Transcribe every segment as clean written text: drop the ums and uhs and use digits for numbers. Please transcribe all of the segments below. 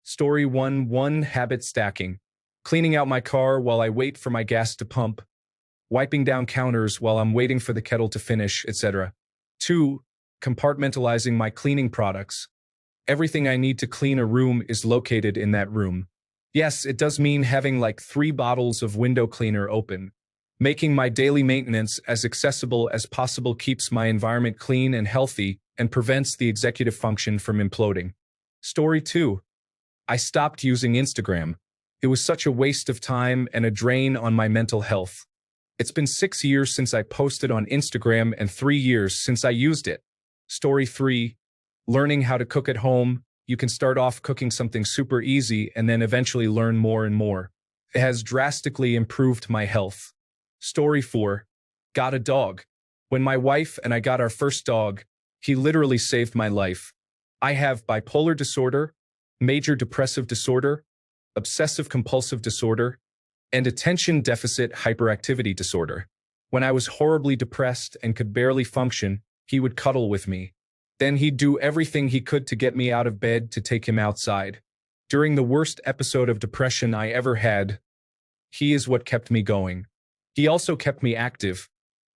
Story 1 Habit stacking. Cleaning out my car while I wait for my gas to pump. Wiping down counters while I'm waiting for the kettle to finish, etc. 2. Compartmentalizing my cleaning products. Everything I need to clean a room is located in that room. Yes, it does mean having like 3 bottles of window cleaner open. Making my daily maintenance as accessible as possible keeps my environment clean and healthy and prevents the executive function from imploding. Story 2. I stopped using Instagram. It was such a waste of time and a drain on my mental health. It's been 6 years since I posted on Instagram and 3 years since I used it. Story 3. Learning how to cook at home. You can start off cooking something super easy and then eventually learn more and more. It has drastically improved my health. Story 4. Got a dog. When my wife and I got our first dog, he literally saved my life. I have bipolar disorder, major depressive disorder, obsessive-compulsive disorder, and attention deficit hyperactivity disorder. When I was horribly depressed and could barely function, he would cuddle with me. Then he'd do everything he could to get me out of bed to take him outside. During the worst episode of depression I ever had, he is what kept me going. He also kept me active,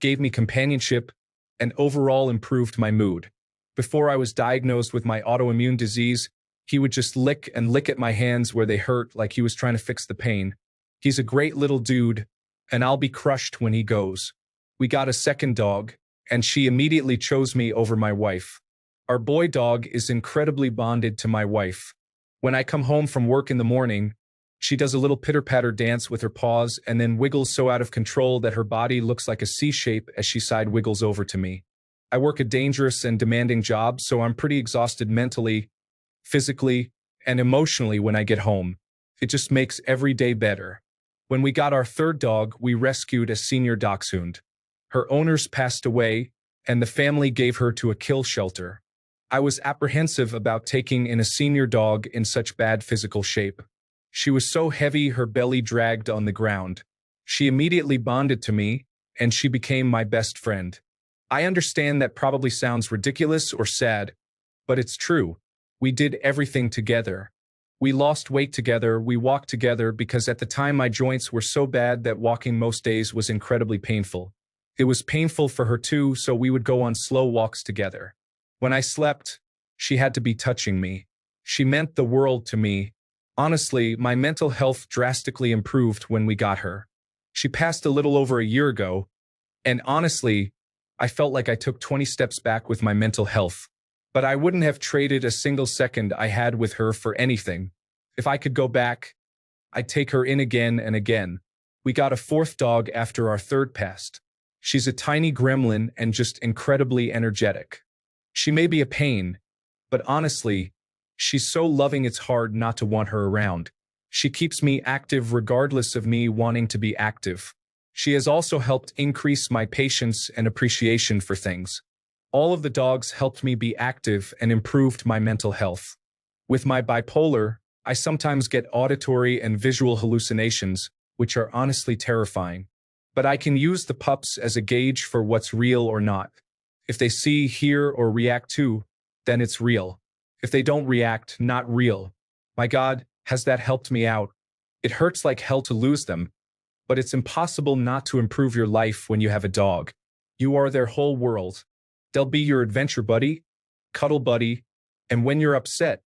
gave me companionship, and overall improved my mood. Before I was diagnosed with my autoimmune disease, he would just lick at my hands where they hurt like he was trying to fix the pain. He's a great little dude, and I'll be crushed when he goes. We got a second dog, and she immediately chose me over my wife. Our boy dog is incredibly bonded to my wife. When I come home from work in the morning, she does a little pitter-patter dance with her paws and then wiggles so out of control that her body looks like a C shape as she side wiggles over to me. I work a dangerous and demanding job, so I'm pretty exhausted mentally, physically, and emotionally when I get home. It just makes every day better. When we got our third dog, we rescued a senior dachshund. Her owners passed away, and the family gave her to a kill shelter. I was apprehensive about taking in a senior dog in such bad physical shape. She was so heavy her belly dragged on the ground. She immediately bonded to me, and she became my best friend. I understand that probably sounds ridiculous or sad, but it's true. We did everything together. We lost weight together, we walked together because at the time my joints were so bad that walking most days was incredibly painful. It was painful for her too, so we would go on slow walks together. When I slept, she had to be touching me. She meant the world to me. Honestly, my mental health drastically improved when we got her. She passed a little over a year ago, and honestly, I felt like I took 20 steps back with my mental health. But I wouldn't have traded a single second I had with her for anything. If I could go back, I'd take her in again and again. We got a fourth dog after our third passed. She's a tiny gremlin and just incredibly energetic. She may be a pain, but honestly, she's so loving it's hard not to want her around. She keeps me active regardless of me wanting to be active. She has also helped increase my patience and appreciation for things. All of the dogs helped me be active and improved my mental health. With my bipolar, I sometimes get auditory and visual hallucinations, which are honestly terrifying. But I can use the pups as a gauge for what's real or not. If they see, hear, or react to, then it's real. If they don't react, not real. My God, has that helped me out? It hurts like hell to lose them, but it's impossible not to improve your life when you have a dog. You are their whole world. They'll be your adventure buddy, cuddle buddy, and when you're upset,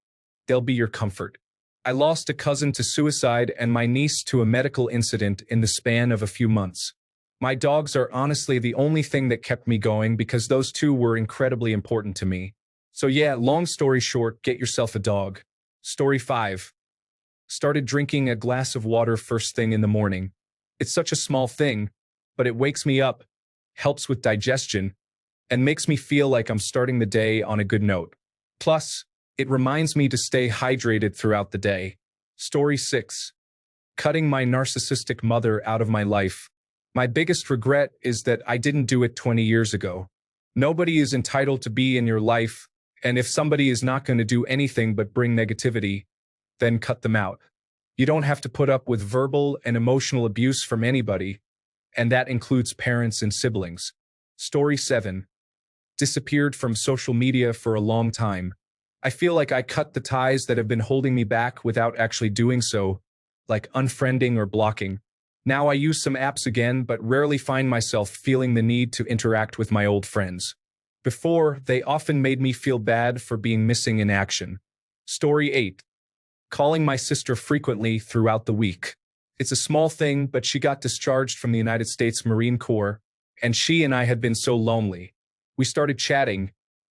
they'll be your comfort. I lost a cousin to suicide and my niece to a medical incident in the span of a few months. My dogs are honestly the only thing that kept me going because those two were incredibly important to me. So yeah, long story short, get yourself a dog. Story 5. Started drinking a glass of water first thing in the morning. It's such a small thing, but it wakes me up, helps with digestion, and makes me feel like I'm starting the day on a good note. Plus, it reminds me to stay hydrated throughout the day. Story 6. Cutting my narcissistic mother out of my life. My biggest regret is that I didn't do it 20 years ago. Nobody is entitled to be in your life, and if somebody is not going to do anything but bring negativity, then cut them out. You don't have to put up with verbal and emotional abuse from anybody, and that includes parents and siblings. Story 7. Disappeared from social media for a long time. I feel like I cut the ties that have been holding me back without actually doing so, like unfriending or blocking. Now I use some apps again, but rarely find myself feeling the need to interact with my old friends. Before, they often made me feel bad for being missing in action. Story 8. Calling my sister frequently throughout the week. It's a small thing, but she got discharged from the United States Marine Corps, and she and I had been so lonely. We started chatting,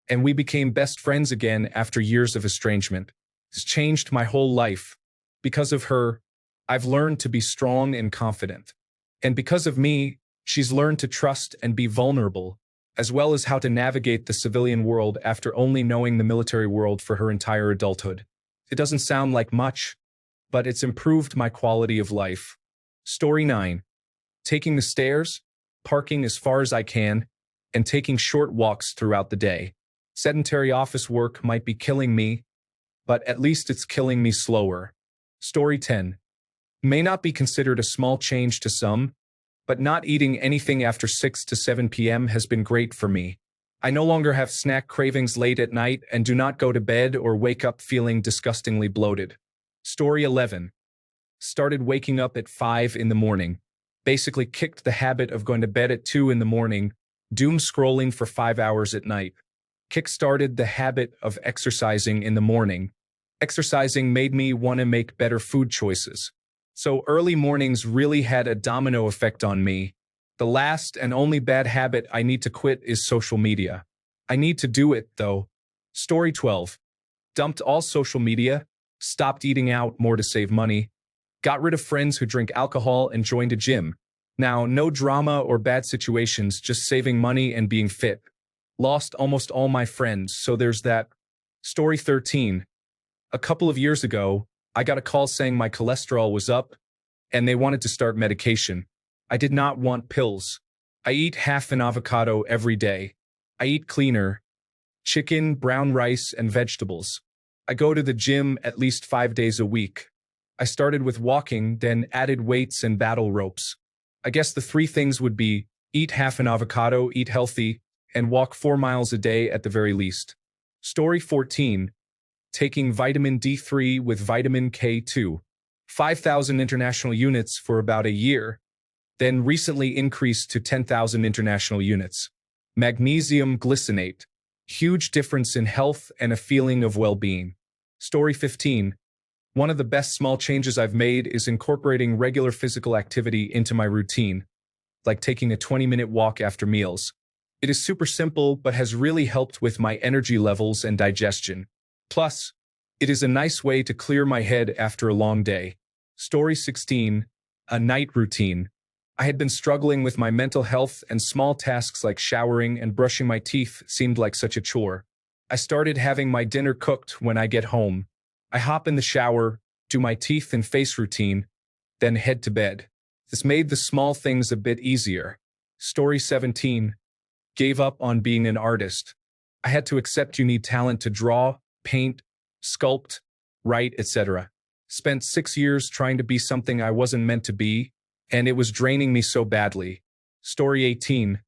and we became best friends again after years of estrangement. It's changed my whole life. Because of her, I've learned to be strong and confident. And because of me, she's learned to trust and be vulnerable, as well as how to navigate the civilian world after only knowing the military world for her entire adulthood. It doesn't sound like much, but it's improved my quality of life. Story 9. Taking the stairs, parking as far as I can, and taking short walks throughout the day. Sedentary office work might be killing me, but at least it's killing me slower. Story 10. May not be considered a small change to some, but not eating anything after 6 to 7 p.m. has been great for me. I no longer have snack cravings late at night and do not go to bed or wake up feeling disgustingly bloated. Story 11. Started waking up at 5 in the morning. Basically kicked the habit of going to bed at 2 in the morning, doom scrolling for 5 hours at night. Kick-started the habit of exercising in the morning. Exercising made me want to make better food choices. So early mornings really had a domino effect on me. The last and only bad habit I need to quit is social media. I need to do it, though. Story 12. Dumped all social media, stopped eating out more to save money, got rid of friends who drink alcohol and joined a gym. Now, no drama or bad situations, just saving money and being fit. Lost almost all my friends, so there's that. Story 13. A couple of years ago, I got a call saying my cholesterol was up, and they wanted to start medication. I did not want pills. I eat half an avocado every day. I eat cleaner. Chicken, brown rice, and vegetables. I go to the gym at least 5 days a week. I started with walking, then added weights and battle ropes. I guess the 3 things would be eat half an avocado, eat healthy, and walk 4 miles a day at the very least. Story 14. Taking vitamin D3 with vitamin K2. 5,000 international units for about a year, then recently increased to 10,000 international units. Magnesium glycinate. Huge difference in health and a feeling of well-being. Story 15. One of the best small changes I've made is incorporating regular physical activity into my routine, like taking a 20-minute walk after meals. It is super simple, but has really helped with my energy levels and digestion. Plus, it is a nice way to clear my head after a long day. Story 16. A night routine. I had been struggling with my mental health, and small tasks like showering and brushing my teeth seemed like such a chore. I started having my dinner cooked when I get home. I hop in the shower, do my teeth and face routine, then head to bed. This made the small things a bit easier. Story 17. Gave up on being an artist. I had to accept you need talent to draw, paint, sculpt, write, etc. Spent 6 years trying to be something I wasn't meant to be, and it was draining me so badly. Story 18.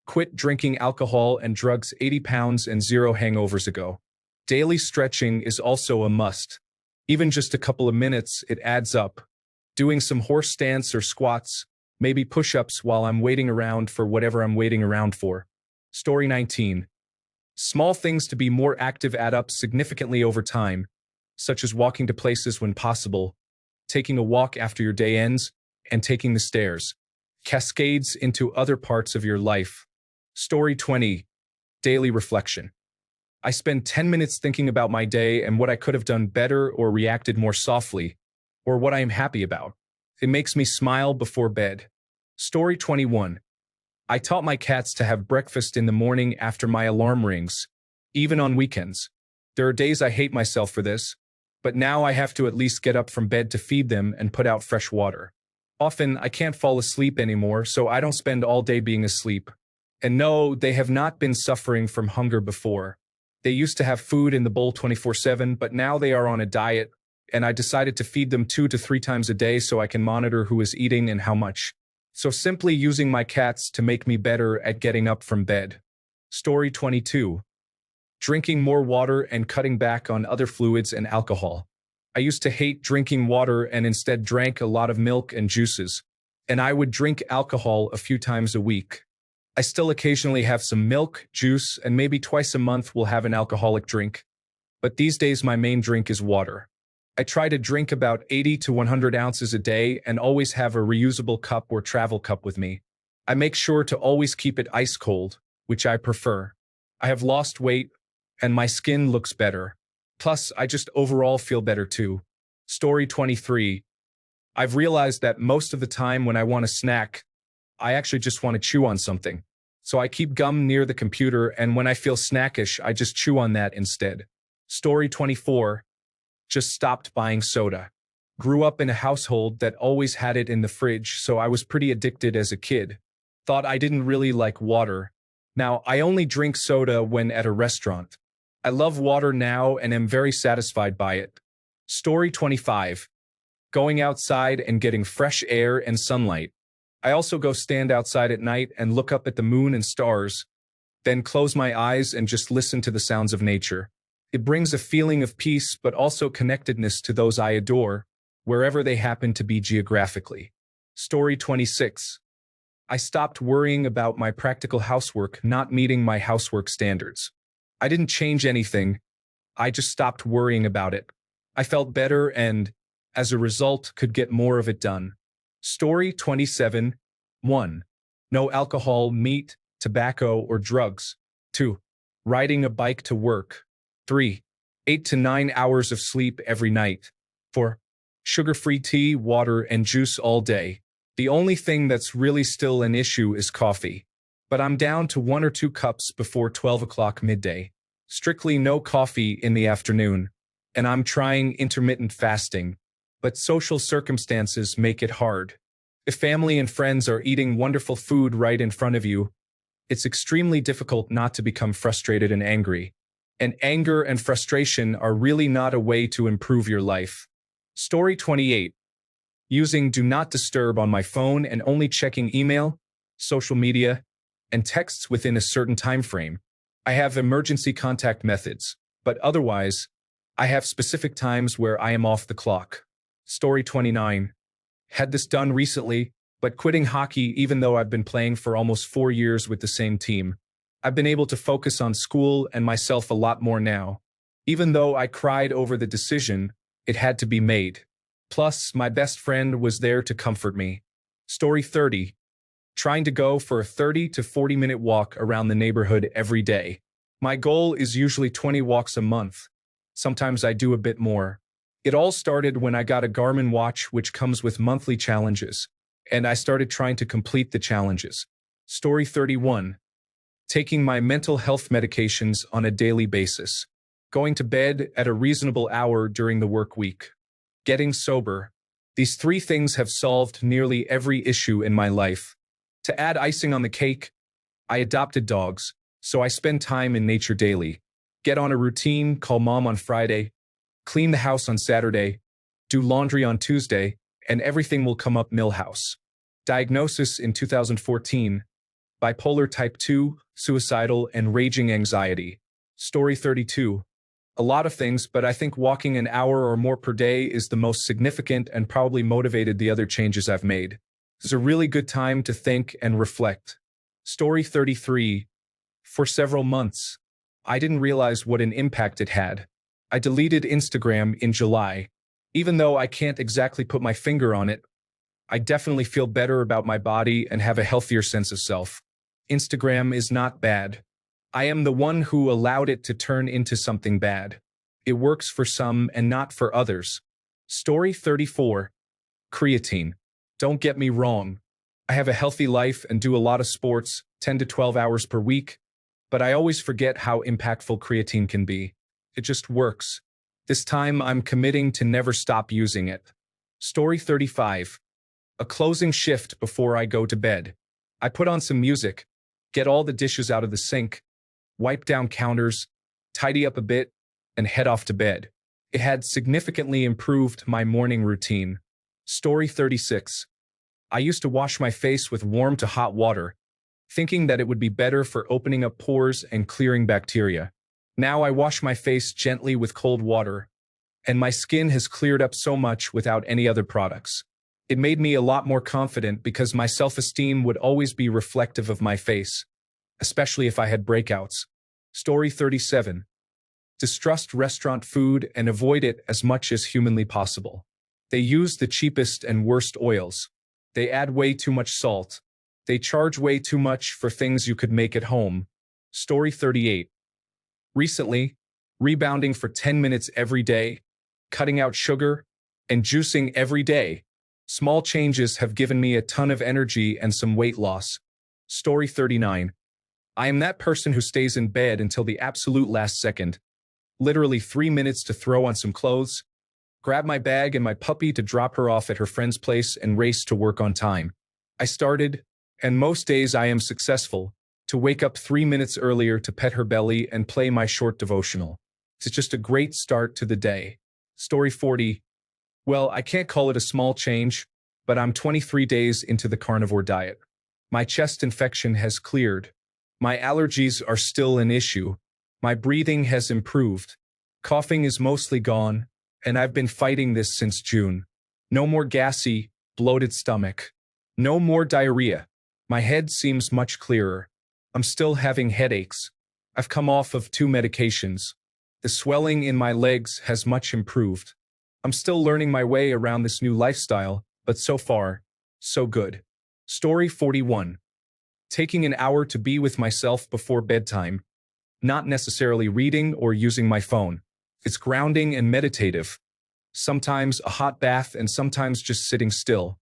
Quit drinking alcohol and drugs 80 pounds and 0 hangovers ago. Daily stretching is also a must. Even just a couple of minutes, it adds up. Doing some horse stance or squats, maybe push-ups while I'm waiting around for whatever I'm waiting around for. Story 19. Small things to be more active add up significantly over time, such as walking to places when possible, taking a walk after your day ends, and taking the stairs. Cascades into other parts of your life. Story 20. Daily reflection. I spend 10 minutes thinking about my day and what I could have done better or reacted more softly, or what I am happy about. It makes me smile before bed. Story 21. I taught my cats to have breakfast in the morning after my alarm rings, even on weekends. There are days I hate myself for this, but now I have to at least get up from bed to feed them and put out fresh water. Often, I can't fall asleep anymore, so I don't spend all day being asleep. And no, they have not been suffering from hunger before. They used to have food in the bowl 24/7, but now they are on a diet, and I decided to feed them 2 to 3 times a day so I can monitor who is eating and how much. So simply using my cats to make me better at getting up from bed. Story 22. drinking more water and cutting back on other fluids and alcohol. I used to hate drinking water and instead drank a lot of milk and juices, and I would drink alcohol a few times a week. I still occasionally have some milk, juice, and maybe twice a month will have an alcoholic drink. But these days my main drink is water. I try to drink about 80 to 100 ounces a day and always have a reusable cup or travel cup with me. I make sure to always keep it ice cold, which I prefer. I have lost weight, and my skin looks better. Plus, I just overall feel better too. Story 23. I've realized that most of the time when I want a snack, I actually just want to chew on something. So I keep gum near the computer, and when I feel snackish, I just chew on that instead. Story 24. Just stopped buying soda. Grew up in a household that always had it in the fridge, so I was pretty addicted as a kid. Thought I didn't really like water. Now, I only drink soda when at a restaurant. I love water now and am very satisfied by it. Story 25. Going outside and getting fresh air and sunlight. I also go stand outside at night and look up at the moon and stars, then close my eyes and just listen to the sounds of nature. It brings a feeling of peace but also connectedness to those I adore, wherever they happen to be geographically. Story 26. I stopped worrying about my practical housework not meeting my housework standards. I didn't change anything, I just stopped worrying about it. I felt better and, as a result, could get more of it done. Story 27. 1. No alcohol, meat, tobacco, or drugs. 2. Riding a bike to work. 3. 8 to 9 hours of sleep every night. 4. Sugar-free tea, water, and juice all day. The only thing that's really still an issue is coffee. But I'm down to 1 or 2 cups before 12 o'clock midday. Strictly no coffee in the afternoon. And I'm trying intermittent fasting. But social circumstances make it hard. If family and friends are eating wonderful food right in front of you, it's extremely difficult not to become frustrated and angry. And anger and frustration are really not a way to improve your life. Story 28. Using Do Not Disturb on my phone and only checking email, social media, and texts within a certain time frame. I have emergency contact methods, but otherwise, I have specific times where I am off the clock. Story 29. Had this done recently, but quitting hockey even though I've been playing for almost 4 years with the same team. I've been able to focus on school and myself a lot more now. Even though I cried over the decision, it had to be made. Plus, my best friend was there to comfort me. Story 30. Trying to go for a 30 to 40-minute walk around the neighborhood every day. My goal is usually 20 walks a month. Sometimes I do a bit more. It all started when I got a Garmin watch which comes with monthly challenges, and I started trying to complete the challenges. Story 31. Taking my mental health medications on a daily basis. Going to bed at a reasonable hour during the work week. Getting sober. These 3 things have solved nearly every issue in my life. To add icing on the cake, I adopted dogs, so I spend time in nature daily. Get on a routine, call mom on Friday, clean the house on Saturday, do laundry on Tuesday, and everything will come up Millhouse. Diagnosis in 2014, bipolar type 2, suicidal, and raging anxiety. Story 32. A lot of things, but I think walking an hour or more per day is the most significant and probably motivated the other changes I've made. It's a really good time to think and reflect. Story 33. For several months, I didn't realize what an impact it had. I deleted Instagram in July. Even though I can't exactly put my finger on it, I definitely feel better about my body and have a healthier sense of self. Instagram is not bad. I am the one who allowed it to turn into something bad. It works for some and not for others. Story 34. Creatine. Don't get me wrong. I have a healthy life and do a lot of sports, 10 to 12 hours per week, but I always forget how impactful creatine can be. It just works. This time I'm committing to never stop using it. Story 35. A closing shift before I go to bed. I put on some music, get all the dishes out of the sink, wipe down counters, tidy up a bit, and head off to bed. It had significantly improved my morning routine. Story 36. I used to wash my face with warm to hot water, thinking that it would be better for opening up pores and clearing bacteria. Now I wash my face gently with cold water, and my skin has cleared up so much without any other products. It made me a lot more confident because my self-esteem would always be reflective of my face, especially if I had breakouts. Story 37. Distrust restaurant food and avoid it as much as humanly possible. They use the cheapest and worst oils. They add way too much salt. They charge way too much for things you could make at home. Story 38. Recently, rebounding for 10 minutes every day, cutting out sugar, and juicing every day. Small changes have given me a ton of energy and some weight loss. Story 39. I am that person who stays in bed until the absolute last second. Literally 3 minutes to throw on some clothes, grab my bag and my puppy to drop her off at her friend's place and race to work on time. I started, and most days I am successful, to wake up 3 minutes earlier to pet her belly and play my short devotional. It's just a great start to the day. Story 40. Well, I can't call it a small change, but I'm 23 days into the carnivore diet. My chest infection has cleared. My allergies are still an issue. My breathing has improved. Coughing is mostly gone, and I've been fighting this since June. No more gassy, bloated stomach. No more diarrhea. My head seems much clearer. I'm still having headaches. I've come off of 2 medications. The swelling in my legs has much improved. I'm still learning my way around this new lifestyle, but so far, so good. Story 41. Taking an hour to be with myself before bedtime. Not necessarily reading or using my phone. It's grounding and meditative. Sometimes a hot bath and sometimes just sitting still.